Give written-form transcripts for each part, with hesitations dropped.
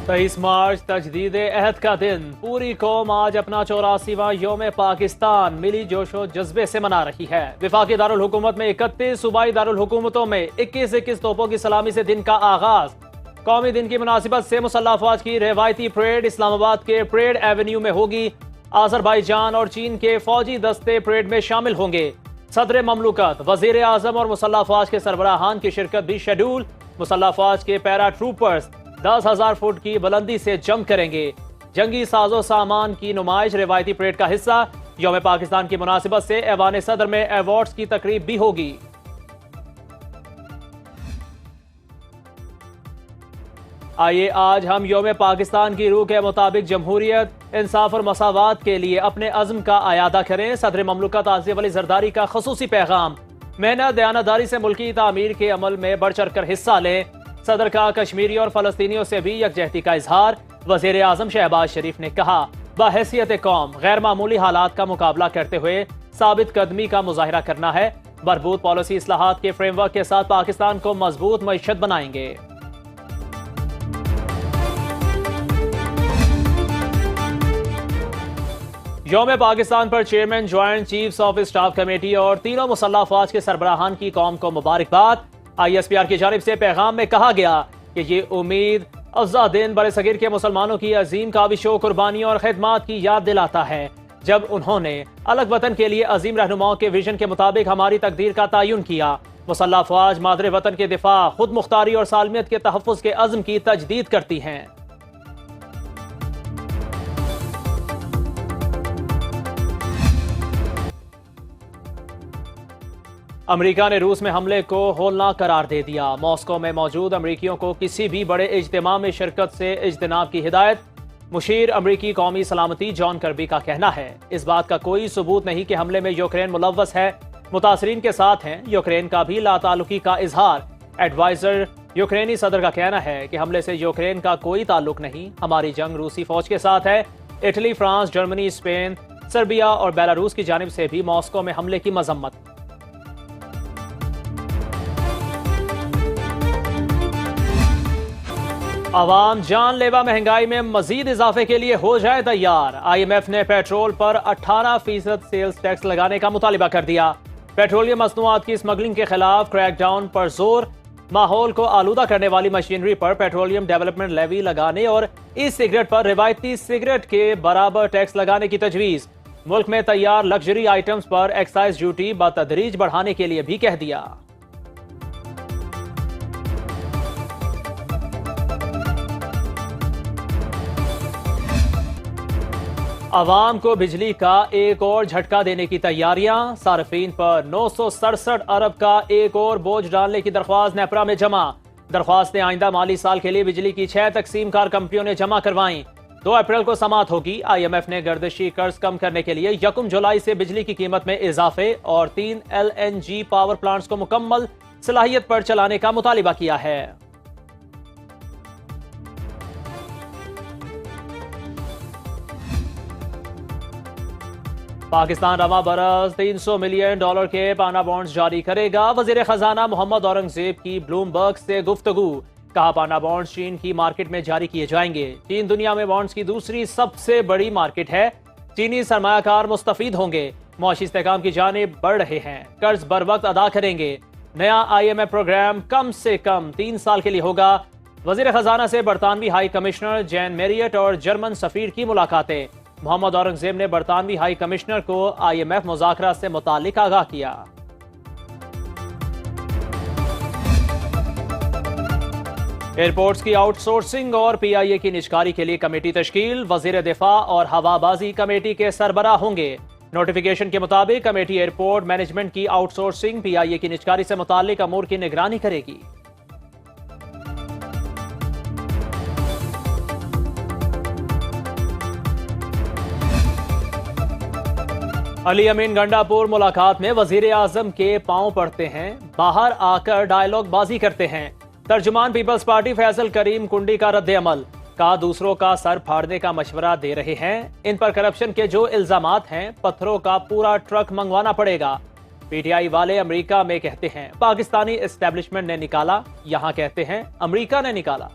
23 मार्च तजदीद अहद का दिन। पूरी कौम आज अपना 84वां यौम पाकिस्तान मिली जोशो जज्बे से मना रही है। विफाकी दारुल हुकूमत में 31, सूबाई दारुल हुकूमतों में 21 तोपों की सलामी से दिन का आगाज। कौमी दिन की मुनासिबत से मुसल्लह अफवाज की रवायती परेड इस्लामाबाद के परेड एवेन्यू में होगी। आज़रबाईजान और चीन के फौजी दस्ते परेड में शामिल होंगे। सदर ममलुकत, वजीर आजम और मुसल्लह अफवाज के सरबराहान की शिरकत भी शेड्यूल। मुसल्लह अफवाज के पैरा ट्रूपर्स 10,000 फुट की बुलंदी से जंप करेंगे। जंगी साजो सामान की नुमाइश रिवायती परेड का हिस्सा। यौम पाकिस्तान की मुनासिबत से ऐवान सदर में अवार्ड्स की तकरीब भी होगी। आइए आज हम यौम पाकिस्तान की रूह के मुताबिक जमहूरियत, इंसाफ और मसावात के लिए अपने अज़्म का आयादा करें। सदर ममलुकत आसिफ अली जरदारी का खसूसी पैगाम। मेहनत दयानतदारी से मुल्की तामीर के अमल में बढ़ चढ़ कर हिस्सा लें। सदर का कश्मीरी और फलस्तीनियों से भी यकजहती का इजहार। वजीर आजम शहबाज शरीफ ने कहा, बहैसियत कौम गैर मामूली हालात का मुकाबला करते हुए साबित कदमी का मुजाहिरा करना है। मरबूत पॉलिसी इस्लाहात के फ्रेमवर्क के साथ पाकिस्तान को मजबूत मईशत बनाएंगे। यौम पाकिस्तान पर chairman joint chiefs of staff committee और तीनों मुसल्लह अफवाज के सरबराहान की कौम को मुबारकबाद। ISPR की जानिब से पैगाम में कहा गया कि ये उम्मीद अफ़ज़ा दिन बरसगीर के मुसलमानों की अजीम काविशों, कुर्बानियों और खिदमात की याद दिलाता है, जब उन्होंने अलग वतन के लिए अजीम रहनुमाओं के विजन के मुताबिक हमारी तकदीर का तयन किया। मुसल्लह अफवाज मादरे वतन के दिफा, खुद मुख्तारी और सालमियत के तहफ़्फ़ुज़ के अज़्म की तजदीद करती हैं। अमेरिका ने रूस में हमले को होलनाक करार दे दिया। मॉस्को में मौजूद अमेरिकियों को किसी भी बड़े इज्तिमा में शिरकत से इज्तनाब की हिदायत। मुशीर अमेरिकी कौमी सलामती जॉन कर्बी का कहना है, इस बात का कोई सबूत नहीं कि हमले में यूक्रेन मुलव्वस है, मुतासरीन के साथ हैं। यूक्रेन का भी लाताल्लुकी का इजहार। एडवाइजर यूक्रेनी सदर का कहना है कि हमले से यूक्रेन का कोई ताल्लुक नहीं, हमारी जंग रूसी फौज के साथ है। Italy, France, Germany, Spain, Serbia और बेलारूस की जानिब से भी मॉस्को में हमले की मजम्मत। आवाम जानलेवा महंगाई में मजीद इजाफे के लिए हो जाए तैयार। IMF ने पेट्रोल पर 18% सेल्स टैक्स लगाने का मुतालिबा कर दिया। पेट्रोलियम मसनूआत की स्मगलिंग के खिलाफ क्रैकडाउन पर जोर। माहौल को आलूदा करने वाली मशीनरी पर पेट्रोलियम डेवलपमेंट लेवी लगाने और ई सिगरेट पर रिवायती सिगरेट के बराबर टैक्स लगाने की तजवीज। मुल्क में तैयार लग्जरी आइटम्स पर एक्साइज ड्यूटी बतदरीज बढ़ाने के लिए भी कह दिया। अवाम को बिजली का एक और झटका देने की तैयारियां। सार्फिन पर 967 अरब का एक और बोझ डालने की दरख्वास्त नेपरा में जमा। दरख्वास्तें आइंदा माली साल के लिए बिजली की 6 तकसीम कार कंपनियों ने जमा करवाई। 2 अप्रैल को समाअत होगी। IMF ने गर्दिशी कर्ज कम करने के लिए 1 जुलाई से बिजली की कीमत में इजाफे और 3 LNG पावर प्लांट्स को मुकम्मल सलाहियत पर चलाने का मुतालिबा किया है। पाकिस्तान रवा बरस $300 मिलियन के पाना बॉन्ड्स जारी करेगा। वजीर खजाना मोहम्मद औरंगजेब की ब्लूमबर्ग से गुफ्तगू। कहा, पाना बॉन्ड्स चीन की मार्केट में जारी किए जाएंगे। चीन दुनिया में बॉन्ड्स की दूसरी सबसे बड़ी मार्केट है। चीनी सरमायाकार मुस्तफीद होंगे। मुआशी इस्तेहकाम की जानिब बढ़ रहे हैं। कर्ज बर वक्त अदा करेंगे। नया IMF प्रोग्राम कम से कम 3 साल के लिए होगा। वजीर खजाना से बरतानवी हाई कमिश्नर जैन मेरियट और जर्मन सफीर की मुलाकातें। मोहम्मद औरंगजेब ने बरतानवी हाई कमिश्नर को IMF मुज़ाकरा से मुतालिक आगाह किया। एयरपोर्ट्स की आउटसोर्सिंग और PIA की निजकारी के लिए कमेटी तश्कील। वजीर दिफा और हवाबाजी कमेटी के सरबराह होंगे। नोटिफिकेशन के मुताबिक कमेटी एयरपोर्ट मैनेजमेंट की आउटसोर्सिंग, PIA की निजकारी से मुतालिक अमूर की निगरानी करेगी। अली अमीन गंडापुर मुलाकात में वजीर आजम के पांव पड़ते हैं, बाहर आकर डायलॉग बाजी करते हैं। तर्जुमान पीपल्स पार्टी फैसल करीम कुंडी का रद्द अमल। कहा, दूसरों का सर फाड़ने का मशवरा दे रहे हैं। इन पर करप्शन के जो इल्जामात हैं, पत्थरों का पूरा ट्रक मंगवाना पड़ेगा। PTI वाले अमेरिका में कहते हैं पाकिस्तानी एस्टेब्लिशमेंट ने निकाला, यहां कहते हैं अमेरिका ने निकाला।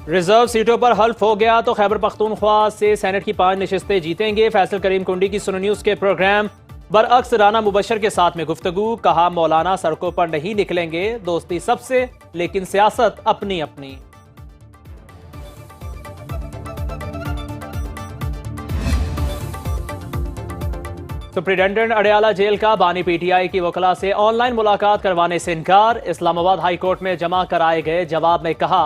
रिजर्व सीटों पर हल्फ हो गया तो खैबर पख्तूनख्वा से सेनेट की 5 नशिस्तें जीतेंगे। फैसल करीम कुंडी की सुनो न्यूज के प्रोग्राम बरअक्स राना मुबशर के साथ में गुफ्तगू। कहा मौलाना सड़कों पर नहीं निकलेंगे, दोस्ती सबसे लेकिन सियासत अपनी अपनी। सुप्रिंटेंडेंट अडयाला जेल का बानी पीटीआई की वकला से ऑनलाइन मुलाकात करवाने से इनकार। इस्लामाबाद हाई कोर्ट में जमा कराए गए जवाब में कहा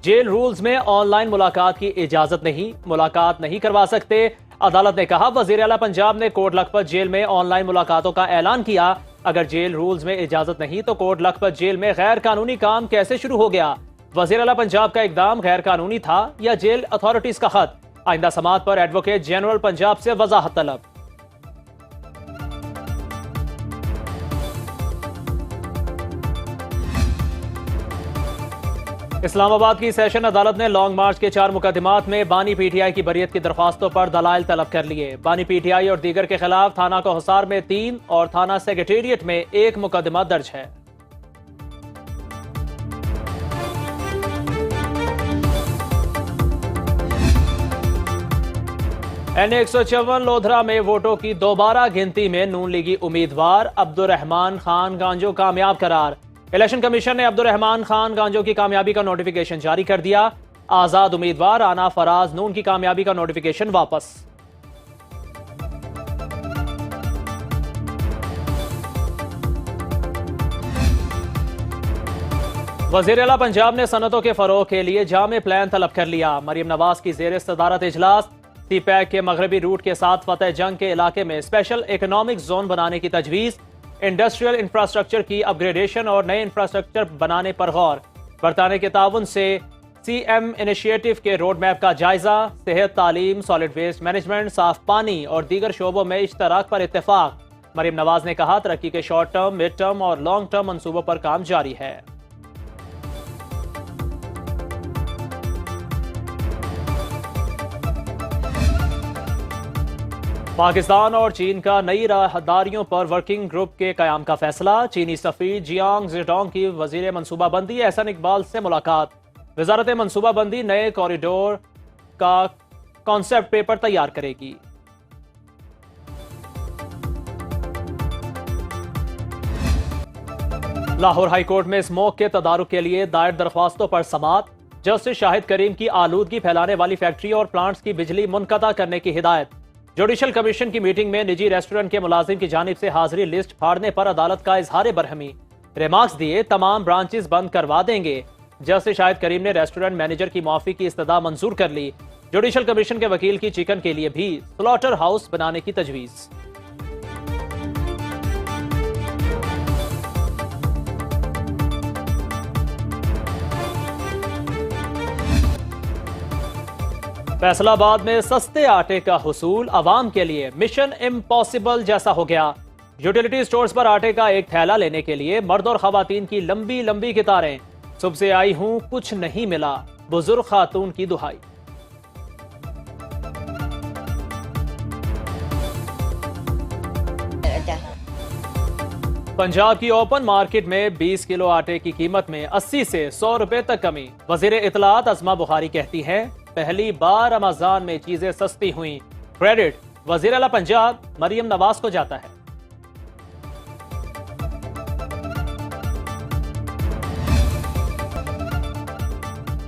जेल रूल्स में ऑनलाइन मुलाकात की इजाजत नहीं, मुलाकात नहीं करवा सकते। अदालत ने कहा वजीर आला पंजाब ने कोट लखपत जेल में ऑनलाइन मुलाकातों का ऐलान किया। अगर जेल रूल्स में इजाजत नहीं तो कोट लखपत जेल में गैर कानूनी काम कैसे शुरू हो गया? वजीर आला पंजाब का इकदाम गैर कानूनी था या जेल अथॉरिटीज का खत? आइंदा समात पर एडवोकेट जनरल पंजाब से वजाहत तलब। इस्लामाबाद की सेशन अदालत ने लॉन्ग मार्च के 4 मुकदमात में बानी पीटीआई की बरियत की दरख्वास्तों पर दलाइल तलब कर लिए। बानी पीटीआई और दीगर के खिलाफ थाना कोहसार में 3 और थाना सेक्रेटेरिएट में 1 मुकदमा दर्ज है। N154 लोधरा में वोटों की दोबारा गिनती में नून लीगी उम्मीदवार अब्दुर्रहमान खान गांजो कामयाब करार। इलेक्शन कमीशन ने अब्दुर्रहमान खान गांजो की कामयाबी का नोटिफिकेशन जारी कर दिया। आजाद उम्मीदवार आना फराज नून की कामयाबी का नोटिफिकेशन वापस। वजीर आला पंजाब ने सनतों के फरोग के लिए जामे प्लान तलब कर लिया। मरियम नवाज की जेर सदारत इजलास। सीपैक के मगरबी रूट के साथ फतेह जंग के इलाके में स्पेशल इकोनॉमिक जोन बनाने की तजवीज़। इंडस्ट्रियल इंफ्रास्ट्रक्चर की अपग्रेडेशन और नए इंफ्रास्ट्रक्चर बनाने पर गौर। बरतानिया के ताउन से CM इनिशिएटिव के रोड मैप का जायजा। सेहत, तालीम, सॉलिड वेस्ट मैनेजमेंट, साफ पानी और दीगर शोबों में इश्तराक पर इत्तेफाक। मरियम नवाज ने कहा तरक्की के शॉर्ट टर्म, मिड टर्म और लॉन्ग टर्म मंसूबों पर काम जारी है। पाकिस्तान और चीन का नई राहदारियों पर वर्किंग ग्रुप के कयाम का फैसला। चीनी सफीर जियांग जेडोंग की वजीर मनसूबाबंदी एहसन इकबाल से मुलाकात। वजारत मनसूबाबंदी नए कॉरिडोर का कॉन्सेप्ट पेपर तैयार करेगी। लाहौर हाई कोर्ट में स्मोक के तदारुक के लिए दायर दरख्वास्तों पर समाअत। जस्टिस शाहिद करीम की आलूदगी फैलाने वाली फैक्ट्री और प्लांट्स की बिजली मुनक़ता करने की हिदायत। जुडिशल कमीशन की मीटिंग में निजी रेस्टोरेंट के मुलाजिम की जानिब से हाजिरी लिस्ट फाड़ने पर अदालत का इजहार बरहमी। रिमार्क्स दिए तमाम ब्रांचेस बंद करवा देंगे। जस्टिस शाहिद करीम ने रेस्टोरेंट मैनेजर की माफी की इस्तदा मंजूर कर ली। जुडिशल कमीशन के वकील की चिकन के लिए भी स्लॉटर हाउस बनाने की तजवीज़। फैसलाबाद में सस्ते आटे का हुसूल अवाम के लिए मिशन इम्पॉसिबल जैसा हो गया। यूटिलिटी स्टोर्स पर आटे का एक थैला लेने के लिए मर्द और खवातीन की लंबी लंबी कतारें। सुबह से आई हूं कुछ नहीं मिला, बुजुर्ग खातून की दुहाई। पंजाब की ओपन मार्केट में 20 किलो आटे की कीमत में 80 से 100 रुपए तक कमी। वजीर इतलात अज़मा बुखारी कहती हैं पहली बार रमजान में चीजें सस्ती हुई। क्रेडिट वजीर आला पंजाब मरियम नवाज को जाता है।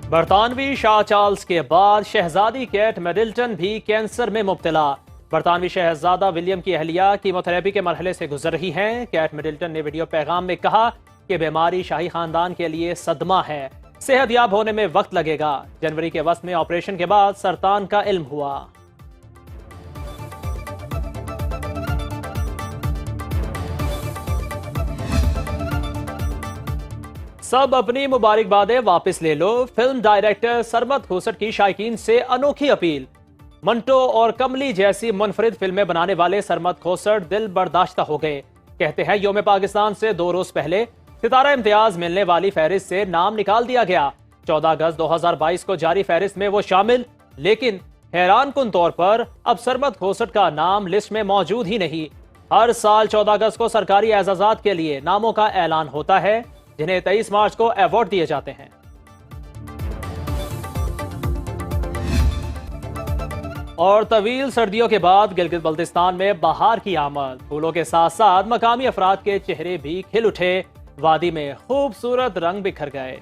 बरतानवी शाह चार्ल्स के बाद शहजादी केट मिडल्टन भी कैंसर में मुब्तला। बरतानवी शहजादा विलियम की अहलिया कीमोथेरेपी के मरहले से गुजर रही हैं। केट मिडल्टन ने वीडियो पैगाम में कहा कि बीमारी शाही खानदान के लिए सदमा है, सेहतयाब होने में वक्त लगेगा। जनवरी के वस्त में ऑपरेशन के बाद सरतान का इल्म हुआ। सब अपनी मुबारकबादें वापस ले लो। फिल्म डायरेक्टर सरमद खोसट की शायकीन से अनोखी अपील। मंटो और कमली जैसी मुनफरिद फिल्में बनाने वाले सरमद खोसट दिल बर्दाश्ता हो गए। कहते हैं योम पाकिस्तान से 2 रोज पहले सितारा इम्तियाज मिलने वाली फहरिस्त से नाम निकाल दिया गया। 14 अगस्त 2022 को जारी फहरिस्त में वो शामिल, लेकिन हैरान कुन तौर पर अब सरमद खोसट का नाम लिस्ट में मौजूद ही नहीं। हर साल 14 अगस्त को सरकारी एजाजात के लिए नामों का ऐलान होता है, जिन्हें 23 मार्च को अवार्ड दिए जाते हैं। और तवील सर्दियों के बाद गिलगित बल्तिस्तान में बहार की आमद। फूलों के साथ साथ मकामी अफराद के चेहरे भी खिल उठे। वादी में खूबसूरत रंग बिखर गए।